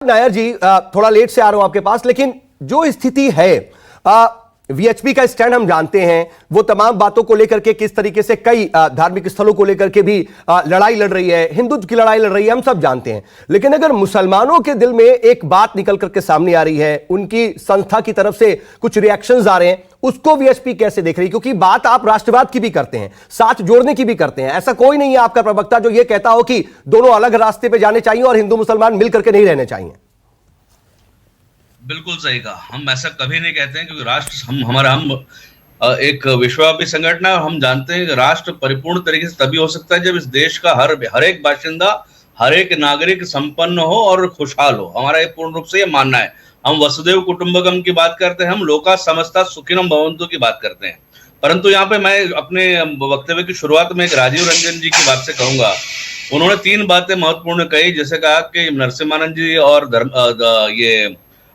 नायर जी, थोड़ा लेट से आ रहा हूं आपके पास, लेकिन जो स्थिति है, वीएचपी का स्टैंड हम जानते हैं, वो तमाम बातों को लेकर के किस तरीके से कई धार्मिक स्थलों को लेकर के भी लड़ाई लड़ रही है, हिंदुत्व की लड़ाई लड़ रही है, हम सब जानते हैं। लेकिन अगर मुसलमानों के दिल में एक बात निकल करके सामने आ रही है, उनकी संस्था की तरफ से कुछ रिएक्शंस आ रहे हैं, उसको वीएचपी कैसे देख रही है? क्योंकि बात आप राष्ट्रवाद की भी करते हैं, साथ जोड़ने की भी करते हैं। ऐसा कोई नहीं है आपका प्रवक्ता जो यह कहता हो कि दोनों अलग रास्ते पे जाने चाहिए और हिंदू मुसलमान मिलकर के नहीं रहने चाहिए। बिल्कुल सही कहा, हम ऐसा कभी नहीं कहते हैं, क्योंकि राष्ट्र हम एक विश्वव्यापी संगठन है और हम जानते हैं कि राष्ट्र परिपूर्ण तरीके से तभी हो सकता है जब इस देश का हर एक बाशिंदा, हर एक नागरिक संपन्न हो और खुशहाल हो। हमारा ये पूर्ण रूप से ये मानना है। हम वसुदेव कुटुंबकम की बात करते हैं, हम लोका समस्ता सुखिनम भवन्तु की बात करते हैं। परंतु यहाँ पे मैं अपने वक्तव्य की शुरुआत में एक राजीव रंजन जी की बात से कहूंगा। उन्होंने 3 बातें महत्वपूर्ण कही, जैसे कहा कि नरसिम्हानंद जी और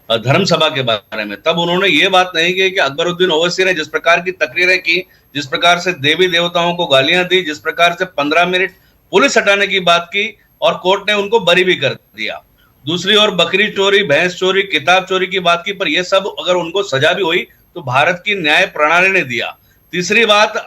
धर्म सभा के बारे में। तब उन्होंने ये बात नहीं की कि अकबरुद्दीन ओवैसी ने जिस प्रकार की तकरीरें की, जिस प्रकार से देवी देवताओं को गालियां दी, जिस प्रकार से 15 मिनट पुलिस हटाने की बात की और कोर्ट ने उनको बरी भी कर दिया। दूसरी ओर बकरी चोरी, भैंस चोरी, किताब चोरी की बात की, पर यह सब अगर उनको सजा भी हुई तो भारत की न्याय प्रणाली ने दिया। तीसरी बात,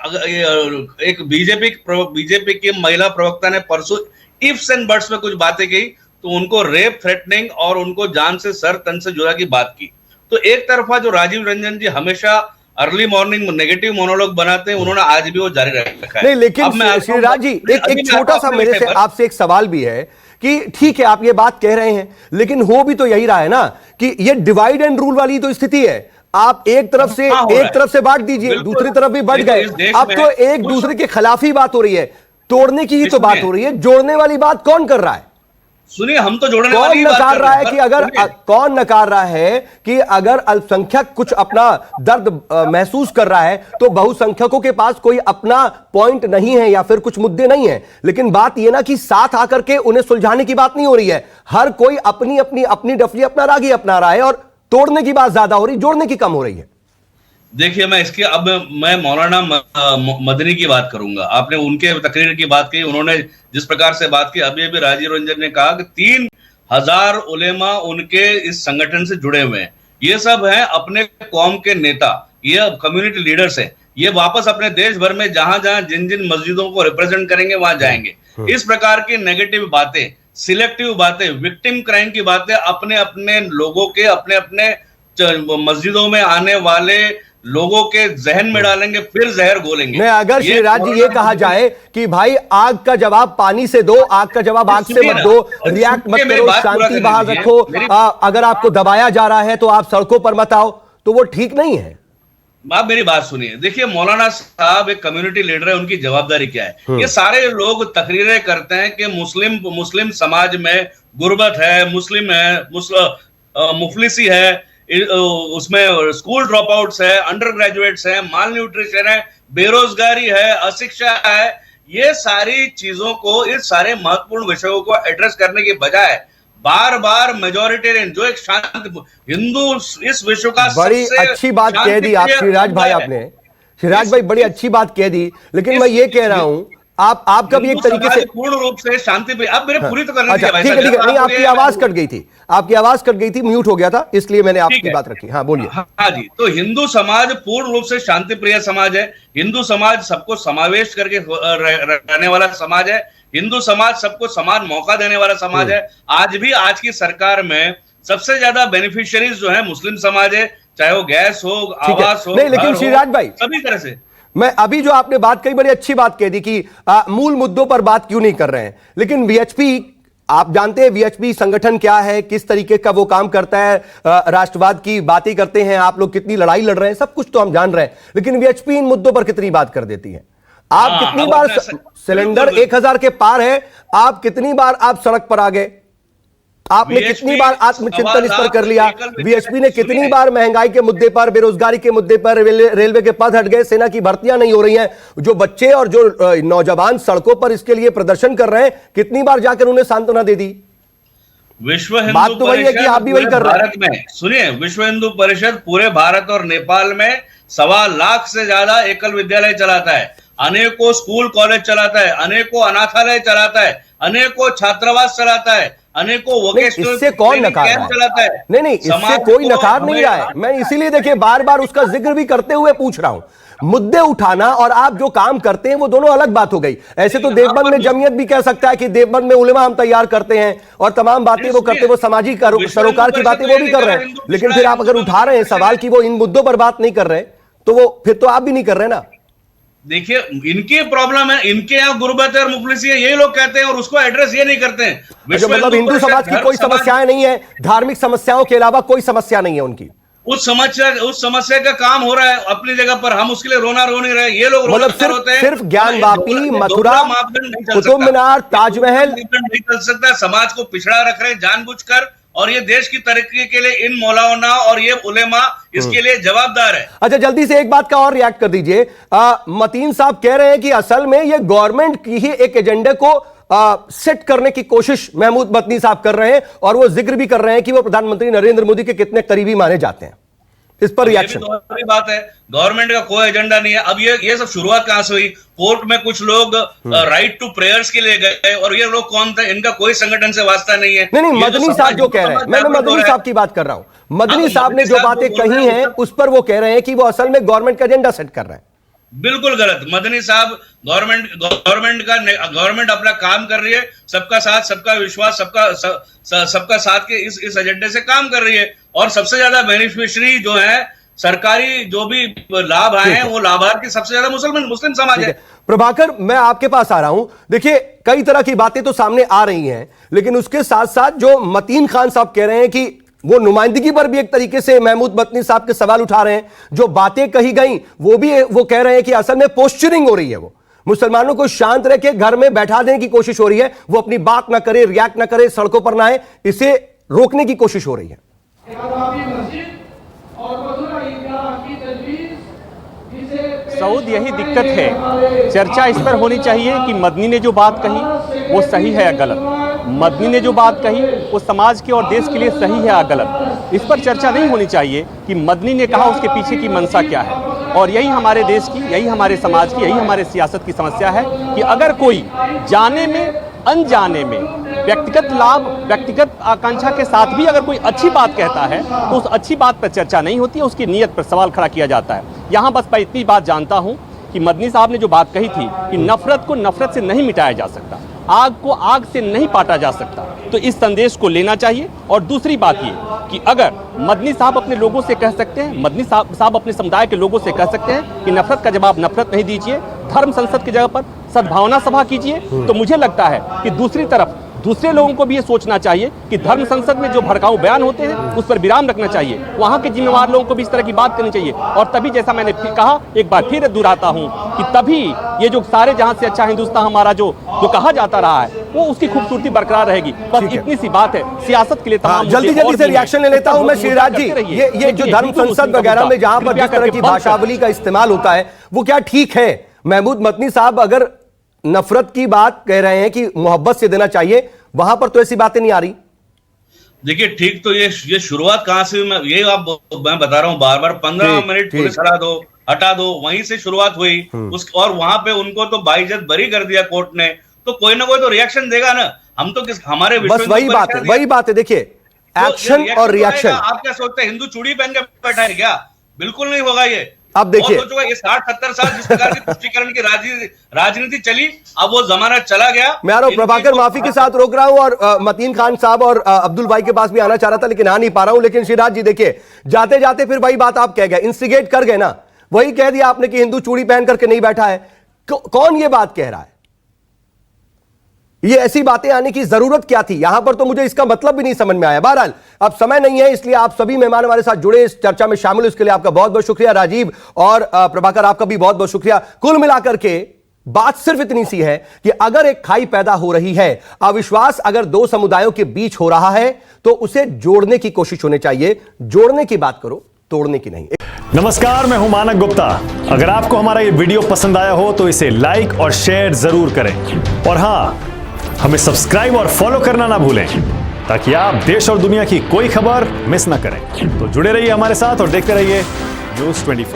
एक बीजेपी की महिला प्रवक्ता ने परसों इफ्स एंड बट्स में कुछ बातें की, तो उनको रेप थ्रेटनिंग और उनको जान से सर तन से जुड़ा की बात की। तो एक तरफा जो राजीव रंजन जी हमेशा अर्ली मॉर्निंग नेगेटिव मोनोलॉग बनाते हैं, उन्होंने आज भी वो जारी रखा है। नहीं, लेकिन श्रीराज जी, एक छोटा सा मेरे से आपसे एक सवाल भी है कि ठीक है आप ये बात कह रहे हैं, लेकिन हो भी तो यही रहा है ना कि ये डिवाइड एंड रूल वाली तो स्थिति है। आप एक तरफ से बांट दीजिए, दूसरी तरफ भी बढ़ गए। अब तो एक दूसरे के खिलाफ ही बात हो रही है, तोड़ने की ही तो बात हो रही है। जोड़ने वाली बात कौन कर रहा है? सुनिए, हम तो जोड़ने कौन नकार रहा है कि कौन नकार रहा है कि अगर अल्पसंख्यक कुछ अपना दर्द महसूस कर रहा है तो बहुसंख्यकों के पास कोई अपना पॉइंट नहीं है या फिर कुछ मुद्दे नहीं है। लेकिन बात यह ना कि साथ आकर के उन्हें सुलझाने की बात नहीं हो रही है। हर कोई अपनी अपनी अपनी डफली अपना रागी अपना रहा है और तोड़ने की बात ज्यादा हो रही, जोड़ने की कम हो रही है। देखिए, मैं मौलाना मदनी की बात करूंगा। आपने उनके तकरीर की बात की, उन्होंने जिस प्रकार से बात की, अभी अभी राजीव रंजन ने कहा कि 3000 उलेमा उनके इस संगठन से जुड़े हुए हैं। ये सब हैं अपने कौम के नेता, ये कम्युनिटी लीडर्स हैं। ये वापस अपने देश भर में जहां जहां जिन जिन मस्जिदों को रिप्रेजेंट करेंगे वहां जाएंगे। इस प्रकार की नेगेटिव बातें, सिलेक्टिव बातें, विक्टिम क्राइम की बातें अपने अपने लोगों के, अपने अपने मस्जिदों में आने वाले लोगों के जहन में डालेंगे, फिर जहर घोलेंगे। मैं अगर श्रीराज जी ये कहा जाए कि भाई आग का जवाब पानी से दो, आग का जवाब आग से मत दो, रिएक्ट मत करो, शांति बहाल रखो, अगर आपको दबाया जा रहा है तो आप सड़कों पर मत आओ, तो वो ठीक नहीं है। आप मेरी बात सुनिए। देखिए, मौलाना साहब एक कम्युनिटी लीडर है, उनकी जवाबदारी क्या है? ये सारे लोग तकरीरें करते हैं कि मुस्लिम समाज में गुर्बत है, मुस्लिम है, मुफलिसी है, उसमें स्कूल ड्रॉप आउट्स है, अंडर ग्रेजुएट्स है, माल न्यूट्रिशन है, बेरोजगारी है, अशिक्षा है। ये सारी चीजों को, इस सारे महत्वपूर्ण विषयों को एड्रेस करने के बजाय बार बार मेजोरिटेरियन, जो एक शांत हिंदू, इस विश्व का बड़ी अच्छी बात कह दी आप श्रीराज भाई, आपने श्रीराज भाई बड़ी अच्छी बात कह दी। लेकिन मैं ये कह रहा हूं, आपका भी एक तरीके से पूर्ण रूप से शांति पे, अब मेरे पूरी तो करने दीजिए। अच्छा, ठीक है, नहीं, आपकी आवाज कट गई थी, आपकी आवाज कट गई थी, म्यूट हो गया था, इसलिए मैंने आपकी बात रखी। हाँ, बोलिए। हाँ जी, तो हिंदू समाज पूर्ण रूप से शांति प्रिय समाज है। हिंदू समाज सबको समावेश करके रहने वाला समाज है। हिंदू समाज सबको समान मौका देने वाला समाज है। आज भी आज की सरकार में सबसे ज्यादा बेनिफिशियरीज जो है मुस्लिम समाज है, चाहे वो गैस हो, आवास हो, नहीं, लेकिन श्रीराज भाई सभी तरह से मैं अभी जो आपने बात कही बड़ी अच्छी बात कह दी कि मूल मुद्दों पर बात क्यों नहीं कर रहे हैं। लेकिन वीएचपी, आप जानते हैं वीएचपी संगठन क्या है, किस तरीके का वो काम करता है, राष्ट्रवाद की बातें करते हैं आप लोग, कितनी लड़ाई लड़ रहे हैं, सब कुछ तो हम जान रहे हैं। लेकिन वीएचपी इन मुद्दों पर कितनी बात कर देती है? आप कितनी बार सिलेंडर 1000 के पार है, आप कितनी बार आप सड़क पर आ गए, आपने कितनी बार आत्मचिंतन इस पर कर लिया? वीएचपी ने कितनी बार महंगाई के मुद्दे पर, बेरोजगारी के मुद्दे पर, रेलवे के पद हट गए, सेना की भर्तियां नहीं हो रही हैं, जो बच्चे और जो नौजवान सड़कों पर इसके लिए प्रदर्शन कर रहे हैं, कितनी बार जाकर उन्हें सांत्वना दे दी? विश्व हिंदू बात तो वही है कि आप भी वही कर रहे हैं। भारत में सुनिए, विश्व हिंदू परिषद पूरे भारत और नेपाल में 1.25 लाख से ज्यादा एकल विद्यालय चलाता है, अनेकों स्कूल कॉलेज चलाता है, अनेकों अनाथालय चलाता है, अनेकों छात्रावास चलाता है, अनेकों वोकेशनल इससे कौन नकार रहा है? चलाता है। नहीं, इससे कोई नकार नहीं रहा है। मैं इसीलिए देखिए बार बार उसका जिक्र भी करते हुए पूछ रहा हूं। मुद्दे उठाना और आप जो काम करते हैं वो दोनों अलग बात हो गई। ऐसे तो देवबंद में जमीयत भी कह सकता है कि देवबंद में उलेमा हम तैयार करते हैं और तमाम बातें वो करते, वो सामाजिक सरोकार की बातें वो भी कर रहे हैं। लेकिन फिर आप अगर उठा रहे हैं सवाल कि वो इन मुद्दों पर बात नहीं कर रहे, तो वो फिर तो आप भी नहीं कर रहे ना। देखिए, इनकी प्रॉब्लम है, इनके यहाँ गुर्बत है और मुफलिसी है, यही लोग कहते हैं और उसको एड्रेस ये नहीं करते हैं। मतलब हिंदू समाज की कोई समस्याएं नहीं है, धार्मिक समस्याओं के अलावा कोई समस्या नहीं है उनकी। उस समस्या का काम हो रहा है अपनी जगह पर, हम उसके लिए रोना रो नहीं रहे। ये लोग मतलब सिर्फ ज्ञानवापी, मथुरा, कुतुब मीनार, ताजमहल नहीं चल सकता। समाज को पिछड़ा रख रहे हैं जानबूझकर, और ये देश की तरक्की के लिए इन मौलाना और ये उलेमा इसके लिए जवाबदार है। अच्छा, जल्दी से एक बात का और रिएक्ट कर दीजिए। मतीन साहब कह रहे हैं कि असल में ये गवर्नमेंट की ही एक एजेंडे को सेट करने की कोशिश महमूद मदनी साहब कर रहे हैं, और वो जिक्र भी कर रहे हैं कि वो प्रधानमंत्री नरेंद्र मोदी के कितने करीबी माने जाते हैं। इस पर रिएक्शन? ये बात है, गवर्नमेंट का कोई एजेंडा नहीं है। अब ये सब शुरुआत कहां से हुई? कोर्ट में कुछ लोग राइट टू प्रेयर्स के लिए गए, और ये लोग कौन थे? इनका कोई संगठन से वास्ता नहीं है। नहीं, मदनी साहब जो कह रहे हैं, मैं मदनी साहब की बात कर रहा हूं। मदनी साहब ने जो बातें कही हैं उस पर वो कह रहे हैं कि वो असल में गवर्नमेंट का एजेंडा सेट कर रहे हैं। बिल्कुल गलत। मदनी साहब, गवर्नमेंट अपना काम कर रही है, सबका साथ सबका विश्वास सबका साथ के इस एजेंडे से काम कर रही है, और सबसे ज्यादा बेनिफिशियरी जो है, सरकारी जो भी लाभ आए हैं वो लाभार्थी सबसे ज्यादा मुस्लिम समाज है। प्रभाकर, मैं आपके पास आ रहा हूं। देखिए, कई तरह की बातें तो सामने आ रही हैं, लेकिन उसके साथ साथ जो मतीन खान साहब कह रहे हैं कि वो नुमाइंदगी पर भी एक तरीके से महमूद मदनी साहब के सवाल उठा रहे हैं। जो बातें कही गई वो कह रहे हैं कि असल में पोस्चरिंग हो रही है, वो मुसलमानों को शांत रह के घर में बैठा देने की कोशिश हो रही है, वो अपनी बात ना करे, रिएक्ट ना करे, सड़कों पर ना आए, इसे रोकने की कोशिश हो रही है। सऊद, यही दिक्कत है। चर्चा इस पर होनी चाहिए कि मदनी ने जो बात कही वो सही है या गलत। मदनी ने जो बात कही वो समाज के और देश के लिए सही है या गलत। इस पर चर्चा नहीं होनी चाहिए कि मदनी ने कहा उसके पीछे की मंशा क्या है। और यही हमारे देश की, यही हमारे समाज की, यही हमारे सियासत की समस्या है कि अगर कोई जाने में अनजाने में व्यक्तिगत लाभ, व्यक्तिगत आकांक्षा के साथ भी अगर कोई अच्छी बात कहता है तो उस अच्छी बात पर चर्चा नहीं होती है, उसकी नीयत पर सवाल खड़ा किया जाता है। यहाँ बस मैं इतनी बात जानता हूँ कि मदनी साहब ने जो बात कही थी कि नफरत को नफरत से नहीं मिटाया जा सकता, आग को आग से नहीं पाटा जा सकता, तो इस संदेश को लेना चाहिए। और दूसरी बात ये कि अगर मदनी साहब अपने लोगों से कह सकते हैं, मदनी साहब अपने समुदाय के लोगों से कह सकते हैं कि नफरत का जवाब नफरत नहीं दीजिए, धर्म संसद की जगह पर सद्भावना सभा कीजिए, तो मुझे लगता है कि दूसरी तरफ दूसरे लोगों को भी ये सोचना चाहिए कि धर्म संसद में जो भड़काऊ बयान होते हैं उस पर विराम रखना चाहिए। वहाँ के जिम्मेवार लोगों को भी इस तरह की बात करनी चाहिए। और तभी, जैसा मैंने फिर कहा, एक बार फिर दोहराता हूँ कि तभी ये जो सारे जहां से अच्छा हिंदुस्तान हमारा जो कहा जाता रहा है वो उसकी खूबसूरती बरकरार रहेगी। बस इतनी सी बात है। सियासत के लिए तमाम जल्दी से रिएक्शन ले लेता हूं मैं। श्रीराज जी, ये जो धर्म संसद वगैरह में जहां पर जिस तरह की भाषावली का इस्तेमाल होता है वो क्या ठीक है? महमूद मदनी साहब अगर नफरत की बात कह रहे हैं कि मोहब्बत से देना चाहिए, वहां पर तो ऐसी बातें नहीं आ रही। देखिए, ठीक तो ये शुरुआत कहां से, मैं बता रहा हूं बार बार, 15 मिनट पुलिस हटा दो, वहीं से शुरुआत हुई। और वहां पे उनको तो बाइज्जत बरी कर दिया कोर्ट ने, तो कोई ना कोई तो रिएक्शन देगा ना। हम तो हमारे बस वही बात है। देखिए, एक्शन और रिएक्शन। आप क्या सोचते हैं हिंदू चूड़ी पहन के बैठा है क्या? बिल्कुल नहीं होगा ये। अब देखिए, ये 60-70 साल जिस प्रकार की तुष्टीकरण की राजनीति चली, अब वो जमाना चला गया। मैं आ रहा हूं प्रभाकर, माफी के साथ रोक रहा हूं, और मतीन खान साहब और अब्दुल भाई के पास भी आना चाह रहा था लेकिन आ नहीं पा रहा हूं। लेकिन श्रीराज जी, देखिए, जाते जाते फिर वही बात आप कह गए, इंस्टिगेट कर गए ना, वही कह दिया आपने कि हिंदू चूड़ी पहन करके नहीं बैठा है। कौन ये बात कह रहा है? ये ऐसी बातें आने की जरूरत क्या थी? यहां पर तो मुझे इसका मतलब भी नहीं समझ में आया। बहरहाल, अब समय नहीं है, इसलिए आप सभी मेहमान हमारे साथ जुड़े, इस चर्चा में शामिल, इसके लिए आपका बहुत बहुत शुक्रिया। राजीव और प्रभाकर, आपका भी बहुत बहुत शुक्रिया। कुल मिलाकर के बात सिर्फ इतनी सी है कि अगर एक खाई पैदा हो रही है, अविश्वास अगर दो समुदायों के बीच हो रहा है, तो उसे जोड़ने की कोशिश होनी चाहिए। जोड़ने की बात करो, तोड़ने की नहीं। नमस्कार, मैं हूं मानक गुप्ता। अगर आपको हमारा ये वीडियो पसंद आया हो तो इसे लाइक और शेयर जरूर करें, और हां, हमें सब्सक्राइब और फॉलो करना ना भूलें ताकि आप देश और दुनिया की कोई खबर मिस ना करें। तो जुड़े रहिए हमारे साथ और देखते रहिए न्यूज़ 24।